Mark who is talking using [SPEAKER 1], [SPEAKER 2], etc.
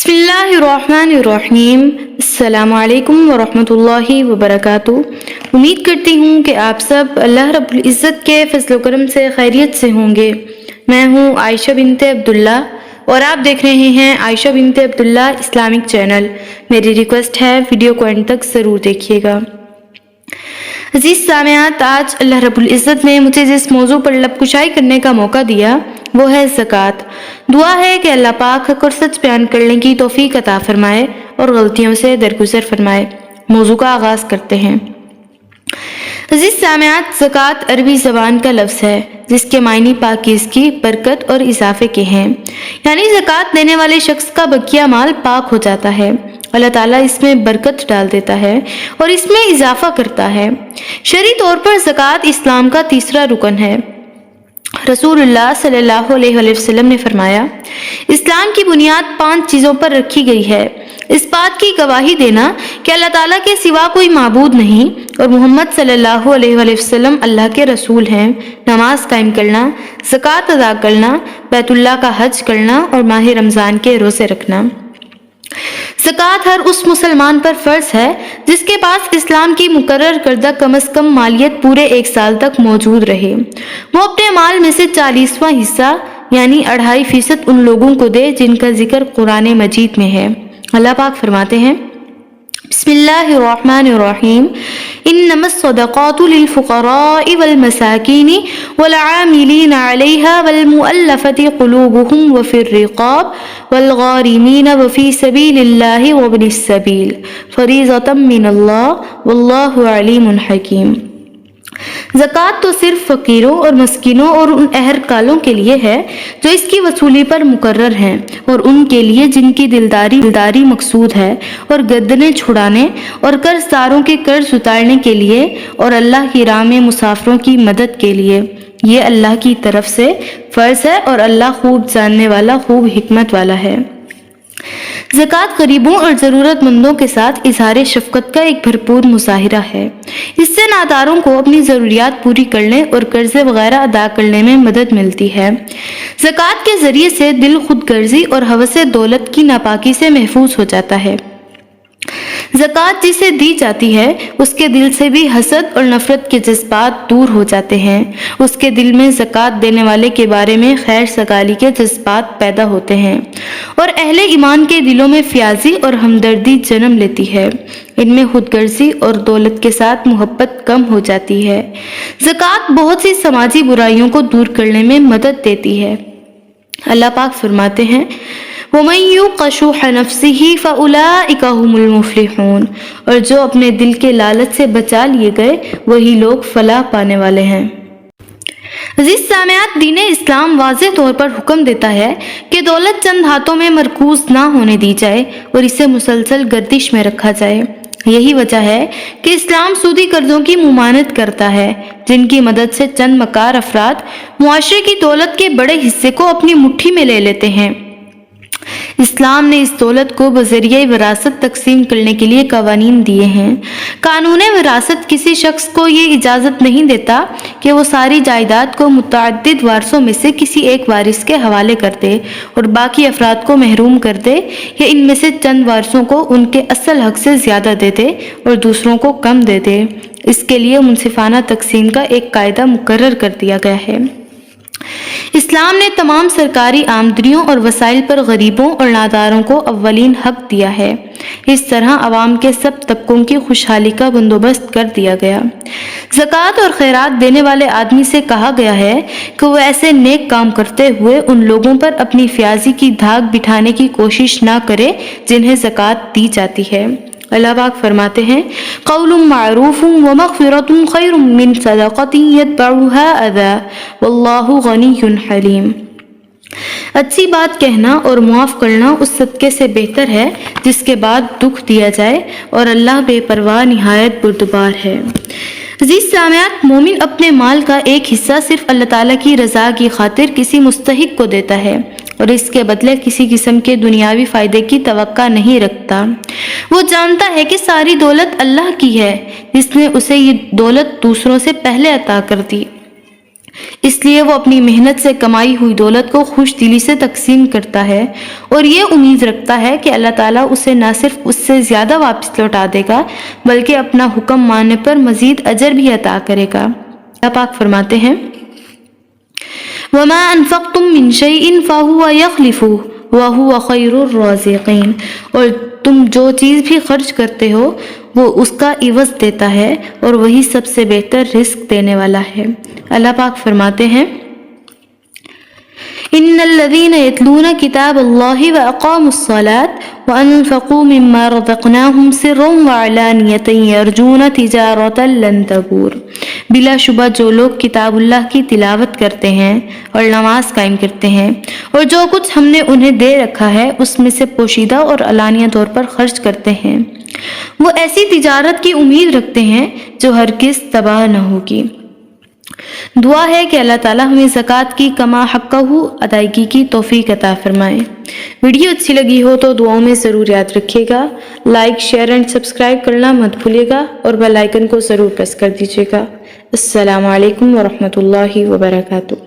[SPEAKER 1] بسم اللہ الرحمن الرحیم۔ السلام علیکم ورحمۃ اللہ وبرکاتہ۔ امید کرتی ہوں کہ آپ سب اللہ رب العزت کے فضل و کرم سے خیریت سے ہوں گے۔ میں ہوں عائشہ بنت عبداللہ اور آپ دیکھ رہے ہیں عائشہ بنت عبداللہ اسلامک چینل۔ میری ریکویسٹ ہے ویڈیو کو اینڈ تک ضرور دیکھیے گا۔ عزیز سامعات، آج اللہ رب العزت نے مجھے جس موضوع پر لب کشائی کرنے کا موقع دیا وہ ہے زکوٰۃ۔ دعا ہے کہ اللہ پاک حق اور سچ بیان کرنے کی توفیق عطا فرمائے اور غلطیوں سے درگزر فرمائے۔ موضوع کا آغاز کرتے ہیں۔ عزیز سامعات، زکوٰۃ عربی زبان کا لفظ ہے جس کے معنی پاکیزگی، برکت اور اضافے کے ہیں، یعنی زکوٰۃ دینے والے شخص کا بقیہ مال پاک ہو جاتا ہے، اللہ تعالیٰ اس میں برکت ڈال دیتا ہے اور اس میں اضافہ کرتا ہے۔ شرعی طور پر زکوٰۃ اسلام کا تیسرا رکن ہے۔ رسول اللہ صلی اللہ علیہ وسلم نے فرمایا، اسلام کی بنیاد 5 چیزوں پر رکھی گئی ہے۔ اس بات کی گواہی دینا کہ اللہ تعالیٰ کے سوا کوئی معبود نہیں اور محمد صلی اللہ علیہ وسلم اللہ کے رسول ہیں، نماز قائم کرنا، زکوٰۃ ادا کرنا، بیت اللہ کا حج کرنا اور ماہ رمضان کے روزے رکھنا۔ زکوٰۃ ہر اس مسلمان پر فرض ہے جس کے پاس اسلام کی مقرر کردہ کم از کم مالیت پورے 1 سال تک موجود رہے۔ وہ اپنے مال میں سے 40واں حصہ یعنی 2.5% ان لوگوں کو دے جن کا ذکر قرآن مجید میں ہے۔ اللہ پاک فرماتے ہیں، بسم اللہ الرحمن الرحیم، انما الصدقات للفقراء والمساکین والعاملین علیہا والمؤلفۃ قلوبهم وفی الرقاب والغارمین وفی سبیل اللہ وابن السبیل فریضۃ من اللہ واللہ علیم حکیم۔ زکوٰۃ تو صرف فقیروں اور مسکینوں اور ان اہرکالوں کے لیے ہے جو اس کی وصولی پر مقرر ہیں، اور ان کے لیے جن کی دلداری مقصود ہے، اور گردنیں چھڑانے اور قرض داروں کے قرض اتارنے کے لیے، اور اللہ کی راہ میں مسافروں کی مدد کے لیے۔ یہ اللہ کی طرف سے فرض ہے اور اللہ خوب جاننے والا، خوب حکمت والا ہے۔ زکوٰۃ غریبوں اور ضرورت مندوں کے ساتھ اظہار شفقت کا ایک بھرپور مظاہرہ ہے۔ اس سے ناداروں کو اپنی ضروریات پوری کرنے اور قرضے وغیرہ ادا کرنے میں مدد ملتی ہے۔ زکوٰۃ کے ذریعے سے دل خود غرضی اور ہوس دولت کی ناپاکی سے محفوظ ہو جاتا ہے۔ زکوٰۃ جسے دی جاتی ہے اس کے دل سے بھی حسد اور نفرت کے جذبات دور ہو جاتے ہیں۔ اس کے دل میں زکوٰۃ دینے والے کے بارے میں خیر سگالی کے جذبات پیدا ہوتے ہیں اور اہل ایمان کے دلوں میں فیاضی اور ہمدردی جنم لیتی ہے۔ ان میں خود غرضی اور دولت کے ساتھ محبت کم ہو جاتی ہے۔ زکوٰۃ بہت سی سماجی برائیوں کو دور کرنے میں مدد دیتی ہے۔ اللہ پاک فرماتے ہیں، وَمَن يُوقَ شُحَّ نَفْسِهِ فَأُولَٰئِكَ هُمُ الْمُفْلِحُونَ، اور جو اپنے دل کے لالچ سے بچا لیے گئے وہی لوگ فلاح پانے والے ہیں۔ عزیز سامعات، دین اسلام واضح طور پر حکم دیتا ہے کہ دولت چند ہاتھوں میں مرکوز نہ ہونے دی جائے اور اسے مسلسل گردش میں رکھا جائے۔ یہی وجہ ہے کہ اسلام سودی قرضوں کی ممانعت کرتا ہے جن کی مدد سے چند مکار افراد معاشرے کی دولت کے بڑے حصے کو اپنی مٹھی میں لے لیتے ہیں۔ اسلام نے اس دولت کو بذریعہ وراثت تقسیم کرنے کے لیے قوانین دیے ہیں۔ قانون وراثت کسی شخص کو یہ اجازت نہیں دیتا کہ وہ ساری جائیداد کو متعدد وارثوں میں سے کسی ایک وارث کے حوالے کر دے اور باقی افراد کو محروم کر دے، یا ان میں سے چند وارثوں کو ان کے اصل حق سے زیادہ دے دے اور دوسروں کو کم دے دے۔ اس کے لیے منصفانہ تقسیم کا ایک قاعدہ مقرر کر دیا گیا ہے۔ اسلام نے تمام سرکاری آمدنیوں اور وسائل پر غریبوں اور ناداروں کو اولین حق دیا ہے۔ اس طرح عوام کے سب طبقوں کی خوشحالی کا بندوبست کر دیا گیا۔ زکوٰۃ اور خیرات دینے والے آدمی سے کہا گیا ہے کہ وہ ایسے نیک کام کرتے ہوئے ان لوگوں پر اپنی فیاضی کی دھاگ بٹھانے کی کوشش نہ کرے جنہیں زکوٰۃ دی جاتی ہے۔ اللہ پاک فرماتے ہیں، قول معروف ومغفرۃ خیر من صدقۃ یتبعها اذی واللہ غنی حلیم۔ اچھی بات کہنا اور معاف کرنا اس صدقے سے بہتر ہے جس کے بعد دکھ دیا جائے، اور اللہ بے پرواہ نہایت بردبار ہے۔ عزیز سامعات، مومن اپنے مال کا ایک حصہ صرف اللہ تعالیٰ کی رضا کی خاطر کسی مستحق کو دیتا ہے اور اس کے بدلے کسی قسم کے دنیاوی فائدے کی توقع نہیں رکھتا۔ وہ جانتا ہے کہ ساری دولت اللہ کی ہے جس نے اسے یہ دولت دوسروں سے پہلے عطا کر دی۔ اس لیے وہ اپنی محنت سے کمائی ہوئی دولت کو خوش دلی سے تقسیم کرتا ہے اور یہ امید رکھتا ہے کہ اللہ تعالیٰ اسے نہ صرف اس سے زیادہ واپس لوٹا دے گا بلکہ اپنا حکم ماننے پر مزید اجر بھی عطا کرے گا۔ اللہ پاک فرماتے ہیں وَمَا أَنفَقْتُم مِّن شَيْءٍ فَهُوَ يَخْلِفُهُ وَهُوَ خَيْرُ الرَّازِقِينَ، اور تم جو چیز بھی خرچ کرتے ہو وہ اس کا عوض دیتا ہے اور وہی سب سے بہتر رزق دینے والا ہے۔ اللہ پاک فرماتے ہیں ان الذين يتلون كتاب الله واقاموا الصلاة وانفقوا مما رزقناهم سرا وعلانية يرجون تجارة لن تبور، بلا شبہ جو لوگ کتاب اللہ کی تلاوت کرتے ہیں اور نماز قائم کرتے ہیں اور جو کچھ ہم نے انہیں دے رکھا ہے اس میں سے پوشیدہ اور علانیہ طور پر خرچ کرتے ہیں، وہ ایسی تجارت کی امید رکھتے ہیں جو ہرگز تباہ نہ ہوگی۔ دعا ہے کہ اللہ تعالیٰ ہمیں زکوٰۃ کی کما حقہ ادائیگی کی توفیق عطا فرمائے۔ ویڈیو اچھی لگی ہو تو دعاؤں میں ضرور یاد رکھیے گا، لائک شیئر اینڈ سبسکرائب کرنا مت بھولیے گا اور بیل آئیکن کو ضرور پریس کر دیجیے گا۔ السلام علیکم ورحمۃ اللہ وبرکاتہ۔